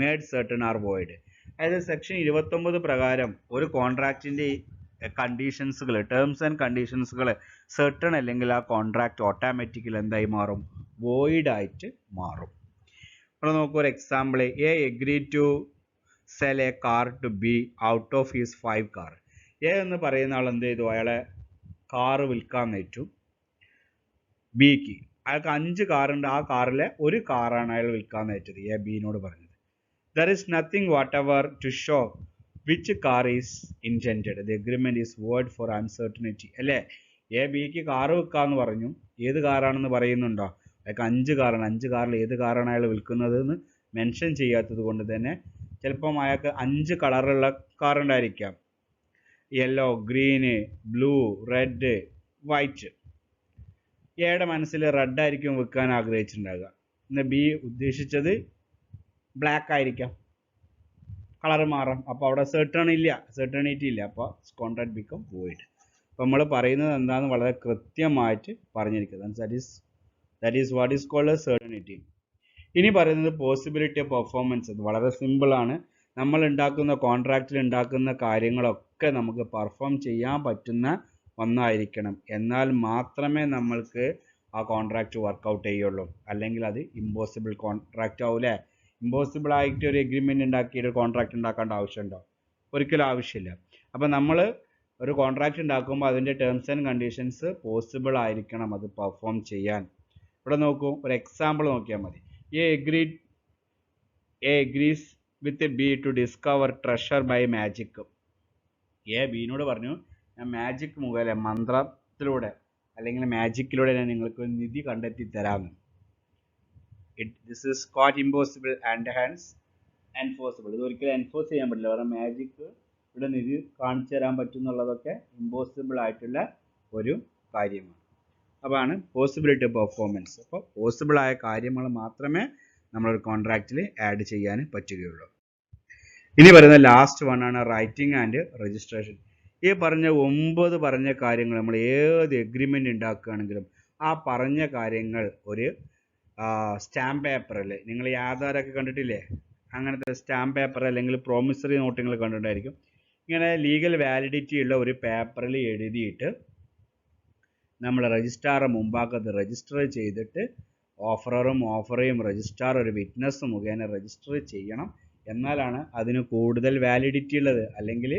made certain are void. അതായത് സെക്ഷൻ 29 പ്രകാരം ഒരു കോൺട്രാക്റ്റിൻ്റെ കണ്ടീഷൻസുകൾ, ടേംസ് ആൻഡ് കണ്ടീഷൻസുകൾ സെർട്ടൺ അല്ലെങ്കിൽ ആ കോൺട്രാക്റ്റ് ഓട്ടോമാറ്റിക്കലി എന്തായി മാറും? വോയിഡ് ആയിട്ട് മാറും. അപ്പോൾ നോക്കൂ, ഒരു example, A agree to sell a car to B out of his 5 car. A എന്ന് പറയുന്ന ആൾ എന്ത് ചെയ്തു? അയാളെ കാറ് വിൽക്കാൻ നേറ്റു ബിക്ക്. അയാൾക്ക് 5 കാറുണ്ട്, ആ കാറിലെ ഒരു കാറാണ് അയാൾ വിൽക്കാൻ നേറ്റത്. എ ബിനോട് പറഞ്ഞത്. There is nothing whatever to show which car is intended. The agreement is void for uncertainty. അല്ലേ? എ ബിക്ക് കാറ് വിൽക്കാമെന്ന് പറഞ്ഞു, ഏത് കാറാണെന്ന് പറയുന്നുണ്ടോ? അയാൾക്ക് 5 കാറാണ്. 5 കാറിൽ ഏത് കാറാണ് അയാൾ വിൽക്കുന്നത് എന്ന് മെൻഷൻ ചെയ്യാത്തത് കൊണ്ട് തന്നെ ചിലപ്പം അയാൾക്ക് 5 കളറുള്ള കാറുണ്ടായിരിക്കാം. Yellow, green, blue, red, white. എയുടെ മനസ്സിൽ റെഡ് ആയിരിക്കും വിൽക്കാൻ ആഗ്രഹിച്ചിട്ടുണ്ടാകുക. എന്നാൽ ബി ഉദ്ദേശിച്ചത് ബ്ലാക്ക് ആയിരിക്കാം. കളർ മാറാം. അപ്പോൾ അവിടെ സെർട്ടണിറ്റി ഇല്ല. അപ്പോൾ കോൺട്രാക്ട് ബിക്കം വോയിഡ്. അപ്പോൾ നമ്മൾ പറയുന്നത് എന്താണെന്ന് വളരെ കൃത്യമായിട്ട് പറഞ്ഞിരിക്കുന്നത്. That is what is called certainty. ഇനി പറയുന്നത് പോസിബിലിറ്റി ഓഫ് പെർഫോമൻസ്. ഇത് വളരെ സിമ്പിളാണ്. നമ്മൾ ഉണ്ടാക്കുന്ന കോൺട്രാക്റ്റിൽ ഉണ്ടാക്കുന്ന കാര്യങ്ങളൊക്കെ നമുക്ക് പെർഫോം ചെയ്യാൻ പറ്റുന്ന ഒന്നായിരിക്കണം. എന്നാൽ മാത്രമേ നമ്മൾക്ക് ആ കോൺട്രാക്റ്റ് വർക്കൗട്ട് ചെയ്യുള്ളൂ. അല്ലെങ്കിൽ അത് ഇമ്പോസിബിൾ കോൺട്രാക്റ്റ് ആവൂലേ? ഇമ്പോസിബിൾ ആയിട്ട് ഒരു എഗ്രിമെൻറ്റ് ഉണ്ടാക്കിയിട്ട് ഒരു കോൺട്രാക്റ്റ് ഉണ്ടാക്കേണ്ട ആവശ്യമുണ്ടോ? ഒരിക്കലും ആവശ്യമില്ല. അപ്പോൾ നമ്മൾ ഒരു കോൺട്രാക്റ്റ് ഉണ്ടാക്കുമ്പോൾ അതിൻ്റെ ടേംസ് ആൻഡ് കണ്ടീഷൻസ് പോസിബിൾ ആയിരിക്കണം അത് പെർഫോം ചെയ്യാൻ. ഇവിടെ നോക്കൂ, ഒരു എക്സാമ്പിൾ നോക്കിയാൽ മതി. A agrees with B to discover treasure by magic. A ബിനോട് പറഞ്ഞു, ഞാൻ മാജിക് മുഖേന, മന്ത്രത്തിലൂടെ അല്ലെങ്കിൽ മാജിക്കിലൂടെ ഞാൻ നിങ്ങൾക്ക് നിധി കണ്ടെത്തി തരാമെന്ന്. This is quite impossible and hence enforceable. ഇത് ഒരിക്കലും എൻഫോഴ്സ് ചെയ്യാൻ പറ്റില്ല. വേറെ മാജിക്ക് ഇവിടെ നിധി കാണിച്ചു തരാൻ പറ്റും എന്നുള്ളതൊക്കെ ഇമ്പോസിബിൾ ആയിട്ടുള്ള ഒരു കാര്യമാണ്. അതാണ് പോസിബിലിറ്റി പെർഫോമൻസ്. അപ്പോൾ പോസിബിൾ ആയ കാര്യങ്ങൾ മാത്രമേ നമ്മളൊരു കോൺട്രാക്റ്റിൽ ആഡ് ചെയ്യാൻ പറ്റുകയുള്ളൂ. ഇനി പറയുന്ന ലാസ്റ്റ് വൺ ആണ് റൈറ്റിംഗ് ആൻഡ് രജിസ്ട്രേഷൻ. ഈ പറഞ്ഞ 9 പറഞ്ഞ കാര്യങ്ങൾ നമ്മൾ ഏത് എഗ്രിമെൻ്റ് ഉണ്ടാക്കുകയാണെങ്കിലും ആ പറഞ്ഞ കാര്യങ്ങൾ ഒരു സ്റ്റാമ്പ് പേപ്പറിൽ, നിങ്ങൾ ഈ ആധാരമൊക്കെ കണ്ടിട്ടില്ലേ, അങ്ങനത്തെ സ്റ്റാമ്പ് പേപ്പർ അല്ലെങ്കിൽ പ്രോമിസറി നോട്ട് നിങ്ങൾ കണ്ടിട്ടുണ്ടായിരിക്കും. ഇങ്ങനെ ലീഗൽ വാലിഡിറ്റി ഉള്ള ഒരു പേപ്പറിൽ എഴുതിയിട്ട് നമ്മൾ രജിസ്ട്രാറെ മുമ്പാക്കത് രജിസ്റ്റർ ചെയ്തിട്ട് ഓഫറേയും രജിസ്ട്രാർ ഒരു വിറ്റ്നസ് മുഖേന രജിസ്റ്റർ ചെയ്യണം. എന്നാലാണ് അതിന് കൂടുതൽ വാലിഡിറ്റി ഉള്ളത്. അല്ലെങ്കിൽ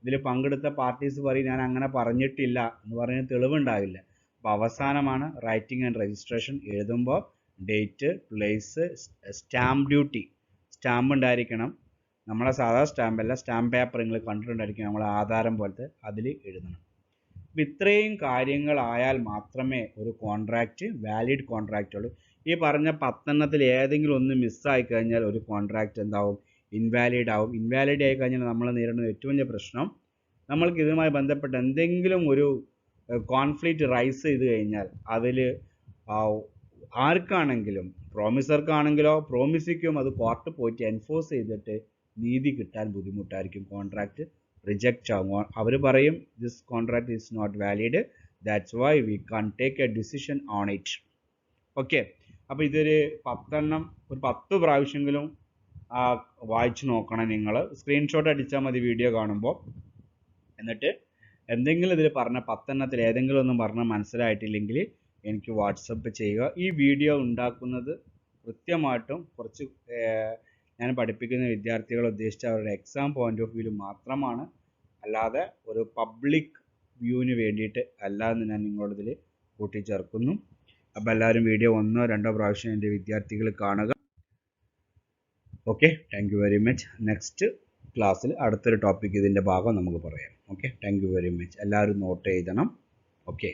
ഇതിൽ പങ്കെടുത്ത പാർട്ടീസ് പറയും ഞാൻ അങ്ങനെ പറഞ്ഞിട്ടില്ല എന്ന് പറഞ്ഞ് തെളിവുണ്ടാവില്ല. അപ്പോൾ അവസാനമാണ് റൈറ്റിംഗ് ആൻഡ് രജിസ്ട്രേഷൻ. എഴുതുമ്പോൾ date, place, stamp duty, stamp ഉണ്ടായിരിക്കണം. നമ്മളെ സാധാ സ്റ്റാമ്പല്ല, സ്റ്റാമ്പ് പേപ്പർ നിങ്ങൾ കണ്ടിട്ടുണ്ടായിരിക്കും, നമ്മളെ ആധാരം പോലത്തെ, അതിൽ എഴുതണം. അപ്പം ഇത്രയും കാര്യങ്ങളായാൽ മാത്രമേ ഒരു കോൺട്രാക്റ്റ് വാലിഡ് കോൺട്രാക്റ്റ് ഉള്ളൂ. ഈ പറഞ്ഞ 10 ഏതെങ്കിലും ഒന്ന് മിസ്സായി കഴിഞ്ഞാൽ ഒരു കോൺട്രാക്റ്റ് എന്താവും, ഇൻവാലിഡ് ആവും. ഇൻവാലിഡ് ആയി കഴിഞ്ഞാൽ നമ്മൾ നേരിടുന്ന ഏറ്റവും വലിയ പ്രശ്നം, നമ്മൾക്ക് ഇതുമായി ബന്ധപ്പെട്ട് എന്തെങ്കിലും ഒരു കോൺഫ്ലിക്റ്റ് റൈസ് ചെയ്ത് കഴിഞ്ഞാൽ അതിൽ ആർക്കാണെങ്കിലും, പ്രോമിസർക്കാണെങ്കിലോ പ്രോമിസിക്കും അത് കോർട്ട് പോയിട്ട് എൻഫോഴ്സ് ചെയ്തിട്ട് നീതി കിട്ടാൻ ബുദ്ധിമുട്ടായിരിക്കും. കോൺട്രാക്റ്റ് റിജക്റ്റ് ആകും. അവർ പറയും this contract is not valid, that's why we can take a decision on it. Okay, അപ്പോൾ ഇതൊരു 10 പ്രാവശ്യമെങ്കിലും വായിച്ചു നോക്കണം. നിങ്ങൾ സ്ക്രീൻഷോട്ട് അടിച്ചാൽ മതി വീഡിയോ കാണുമ്പോൾ. എന്നിട്ട് എന്തെങ്കിലും ഇതിൽ പറഞ്ഞ 10 ഏതെങ്കിലും ഒന്നും പറഞ്ഞാൽ മനസ്സിലായിട്ടില്ലെങ്കിൽ എനിക്ക് വാട്സപ്പ് ചെയ്യുക. ഈ വീഡിയോ ഉണ്ടാക്കുന്നത് കൃത്യമായിട്ടും കുറച്ച് ഞാൻ പഠിപ്പിക്കുന്ന വിദ്യാർത്ഥികളെ ഉദ്ദേശിച്ച് അവരുടെ എക്സാം പോയിന്റ് ഓഫ് വ്യൂ മാത്രമാണ്, അല്ലാതെ ഒരു പബ്ലിക് വ്യൂവിന് വേണ്ടിയിട്ട് അല്ല എന്ന് ഞാൻ നിങ്ങളോട് ഇതിൽ കൂട്ടിച്ചേർക്കുന്നു. അപ്പോൾ എല്ലാവരും വീഡിയോ 1 or 2 പ്രാവശ്യം എൻ്റെ വിദ്യാർത്ഥികൾ കാണുക. Okay, thank you very much. Next ക്ലാസ്സിൽ അടുത്തൊരു ടോപ്പിക് ഇതിൻ്റെ ഭാഗം നമുക്ക് പറയാം. Okay, thank you very much. എല്ലാവരും നോട്ട് എഴുതണം. ഓക്കെ.